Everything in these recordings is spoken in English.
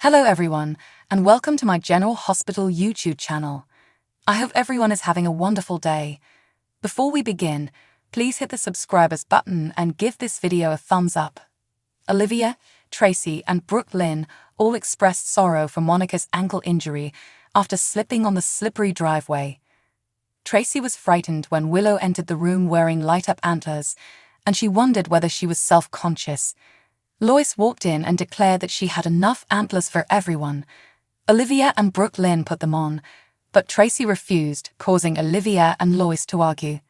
Hello everyone, and welcome to my General Hospital YouTube channel. I hope everyone is having a wonderful day. Before we begin, please hit the subscribers button and give this video a thumbs up. Olivia, Tracy, and Brooke Lynn all expressed sorrow for Monica's ankle injury after slipping on the slippery driveway. Tracy was frightened when Willow entered the room wearing light-up antlers, and she wondered whether she was self-conscious. Lois walked in and declared that she had enough antlers for everyone. Olivia and Brooke Lynn put them on, but Tracy refused, causing Olivia and Lois to argue.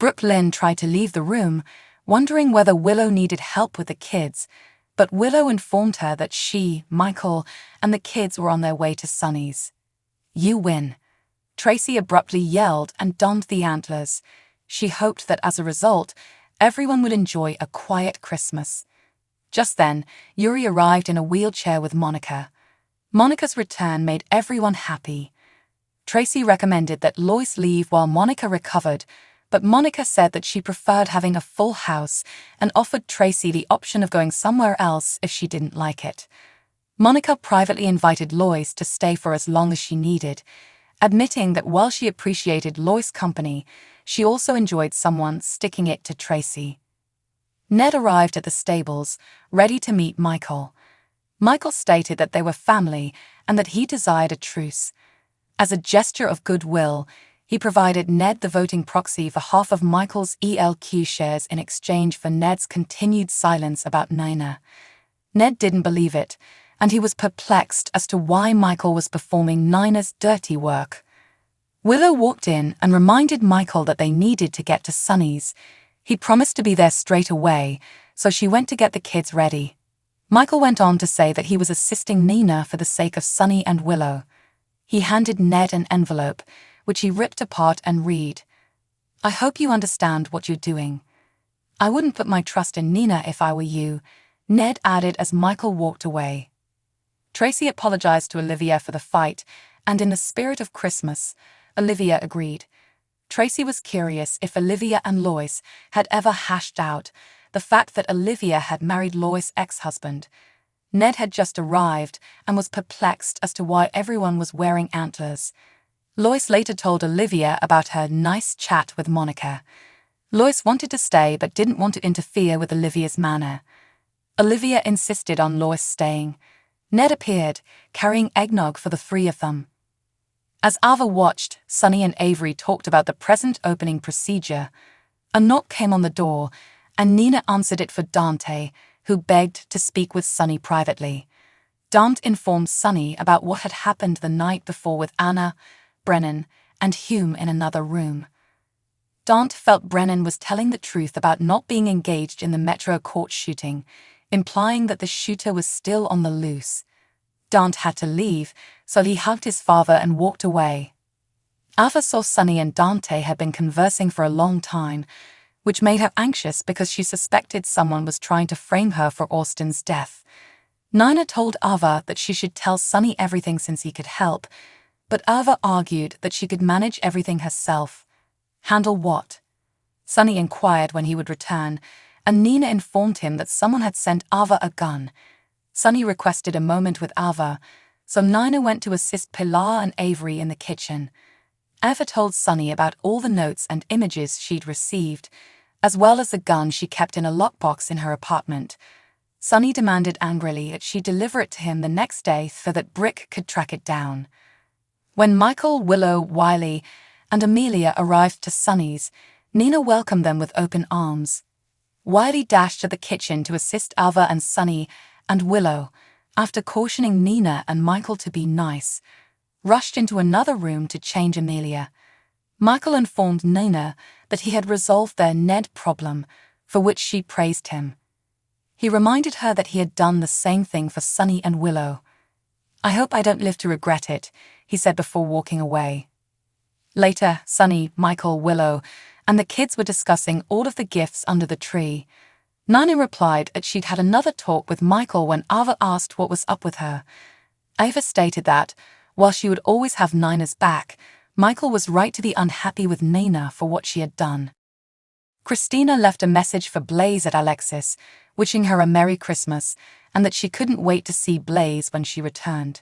Brooke Lynn tried to leave the room, wondering whether Willow needed help with the kids, but Willow informed her that she, Michael, and the kids were on their way to Sunny's. "You win," Tracy abruptly yelled and donned the antlers. She hoped that as a result, everyone would enjoy a quiet Christmas. Just then, Yuri arrived in a wheelchair with Monica. Monica's return made everyone happy. Tracy recommended that Lois leave while Monica recovered, but Monica said that she preferred having a full house and offered Tracy the option of going somewhere else if she didn't like it. Monica privately invited Lois to stay for as long as she needed, admitting that while she appreciated Lois' company, she also enjoyed someone sticking it to Tracy. Ned arrived at the stables, ready to meet Michael. Michael stated that they were family and that he desired a truce. As a gesture of goodwill, he provided Ned the voting proxy for half of Michael's ELQ shares in exchange for Ned's continued silence about Nina. Ned didn't believe it, and he was perplexed as to why Michael was performing Nina's dirty work. Willow walked in and reminded Michael that they needed to get to Sunny's. He promised to be there straight away, so she went to get the kids ready. Michael went on to say that he was assisting Nina for the sake of Sunny and Willow. He handed Ned an envelope, which he ripped apart and read. "I hope you understand what you're doing. I wouldn't put my trust in Nina if I were you," Ned added as Michael walked away. Tracy apologized to Olivia for the fight, and in the spirit of Christmas, Olivia agreed. Tracy was curious if Olivia and Lois had ever hashed out the fact that Olivia had married Lois' ex-husband. Ned had just arrived and was perplexed as to why everyone was wearing antlers. Lois later told Olivia about her nice chat with Monica. Lois wanted to stay but didn't want to interfere with Olivia's manner. Olivia insisted on Lois staying. Ned appeared, carrying eggnog for the three of them. As Ava watched, Sunny and Avery talked about the present opening procedure. A knock came on the door, and Nina answered it for Dante, who begged to speak with Sunny privately. Dante informed Sunny about what had happened the night before with Anna, Brennan, and Hume in another room. Dante felt Brennan was telling the truth about not being engaged in the Metro Court shooting, implying that the shooter was still on the loose. Dante had to leave, so he hugged his father and walked away. Ava saw Sunny and Dante had been conversing for a long time, which made her anxious because she suspected someone was trying to frame her for Austin's death. Nina told Ava that she should tell Sunny everything since he could help, but Ava argued that she could manage everything herself. Handle what? Sunny inquired when he would return, and Nina informed him that someone had sent Ava a gun. Sunny requested a moment with Ava, so Nina went to assist Pilar and Avery in the kitchen. Ava told Sunny about all the notes and images she'd received, as well as the gun she kept in a lockbox in her apartment. Sunny demanded angrily that she deliver it to him the next day so that Brick could track it down. When Michael, Willow, Wiley, and Amelia arrived to Sunny's, Nina welcomed them with open arms. Wiley dashed to the kitchen to assist Ava and Sunny, and Willow, after cautioning Nina and Michael to be nice, rushed into another room to change Amelia. Michael informed Nina that he had resolved their Ned problem, for which she praised him. He reminded her that he had done the same thing for Sunny and Willow. "I hope I don't live to regret it," he said before walking away. Later, Sunny, Michael, Willow, and the kids were discussing all of the gifts under the tree. Nina replied that she'd had another talk with Michael when Ava asked what was up with her. Ava stated that, while she would always have Nina's back, Michael was right to be unhappy with Nina for what she had done. Christina left a message for Blaze at Alexis, wishing her a Merry Christmas, and that she couldn't wait to see Blaze when she returned.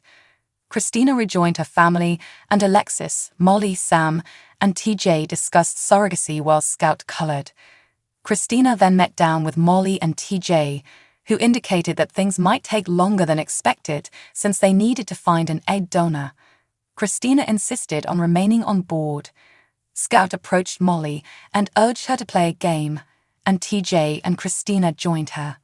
Christina rejoined her family, and Alexis, Molly, Sam, and TJ discussed surrogacy while Scout colored. Christina then met down with Molly and TJ, who indicated that things might take longer than expected since they needed to find an egg donor. Christina insisted on remaining on board. Scout approached Molly and urged her to play a game, and TJ and Christina joined her.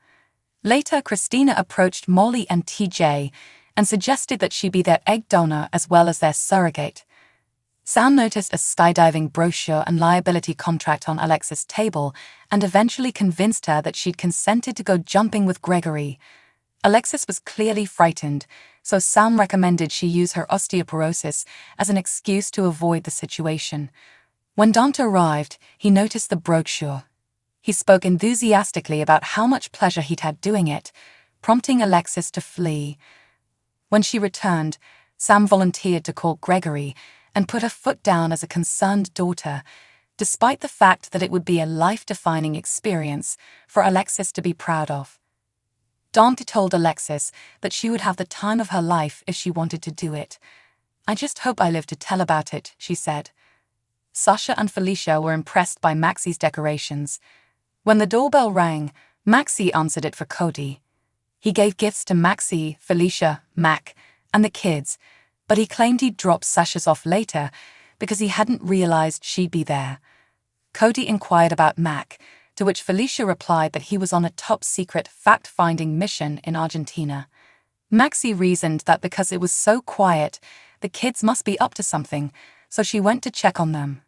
Later, Christina approached Molly and TJ and suggested that she be their egg donor as well as their surrogate. Sam noticed a skydiving brochure and liability contract on Alexis' table and eventually convinced her that she'd consented to go jumping with Gregory. Alexis was clearly frightened, so Sam recommended she use her osteoporosis as an excuse to avoid the situation. When Dante arrived, he noticed the brochure. He spoke enthusiastically about how much pleasure he'd had doing it, prompting Alexis to flee. When she returned, Sam volunteered to call Gregory and put her foot down as a concerned daughter, despite the fact that it would be a life-defining experience for Alexis to be proud of. Dante told Alexis that she would have the time of her life if she wanted to do it. "I just hope I live to tell about it," she said. Sasha and Felicia were impressed by Maxie's decorations. When the doorbell rang, Maxie answered it for Cody. He gave gifts to Maxie, Felicia, Mac, and the kids, but he claimed he'd drop Sasha's off later because he hadn't realized she'd be there. Cody inquired about Mac, to which Felicia replied that he was on a top-secret fact-finding mission in Argentina. Maxie reasoned that because it was so quiet, the kids must be up to something, so she went to check on them.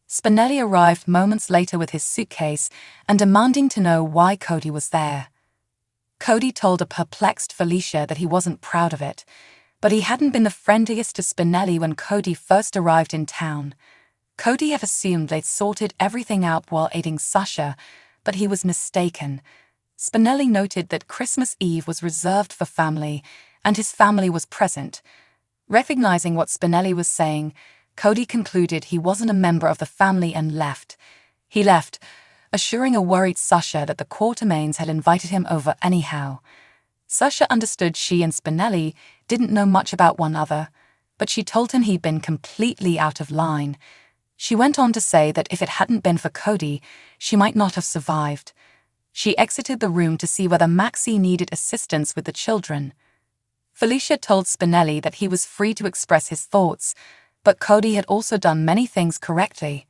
Spinelli arrived moments later with his suitcase and demanding to know why Cody was there. Cody told a perplexed Felicia that he wasn't proud of it, but he hadn't been the friendliest to Spinelli when Cody first arrived in town. Cody had assumed they'd sorted everything out while aiding Sasha, but he was mistaken. Spinelli noted that Christmas Eve was reserved for family, and his family was present. Recognizing what Spinelli was saying, Cody concluded he wasn't a member of the family and left. He left, assuring a worried Sasha that the Quatermains had invited him over anyhow. Sasha understood she and Spinelli didn't know much about one another, but she told him he'd been completely out of line. She went on to say that if it hadn't been for Cody, she might not have survived. She exited the room to see whether Maxie needed assistance with the children. Felicia told Spinelli that he was free to express his thoughts, but Cody had also done many things correctly.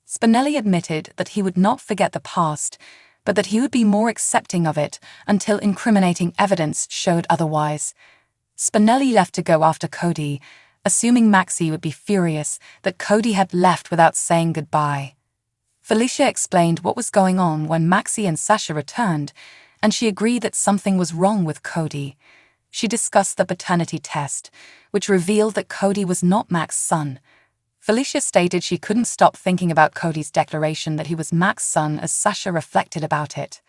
Spinelli admitted that he would not forget the past, but that he would be more accepting of it until incriminating evidence showed otherwise. Spinelli left to go after Cody, assuming Maxie would be furious that Cody had left without saying goodbye. Felicia explained what was going on when Maxie and Sasha returned, and she agreed that something was wrong with Cody. She discussed the paternity test, which revealed that Cody was not Mac's son. Felicia stated she couldn't stop thinking about Cody's declaration that he was Mac's son as Sasha reflected about it.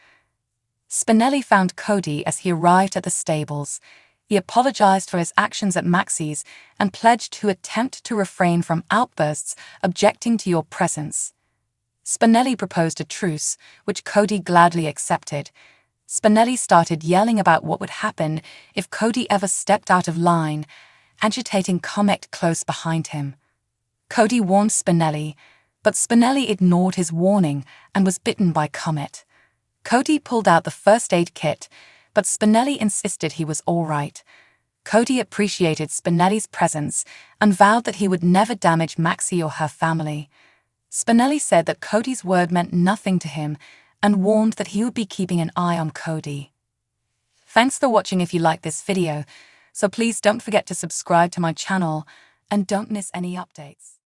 Spinelli found Cody as he arrived at the stables. He apologized for his actions at Maxie's and pledged to attempt to refrain from outbursts objecting to your presence. Spinelli proposed a truce, which Cody gladly accepted. Spinelli started yelling about what would happen if Cody ever stepped out of line, agitating Comet close behind him. Cody warned Spinelli, but Spinelli ignored his warning and was bitten by Comet. Cody pulled out the first aid kit, but Spinelli insisted he was all right. Cody appreciated Spinelli's presence and vowed that he would never damage Maxie or her family. Spinelli said that Cody's word meant nothing to him and warned that he would be keeping an eye on Cody. Thanks for watching. If you like this video, so please don't forget to subscribe to my channel and don't miss any updates.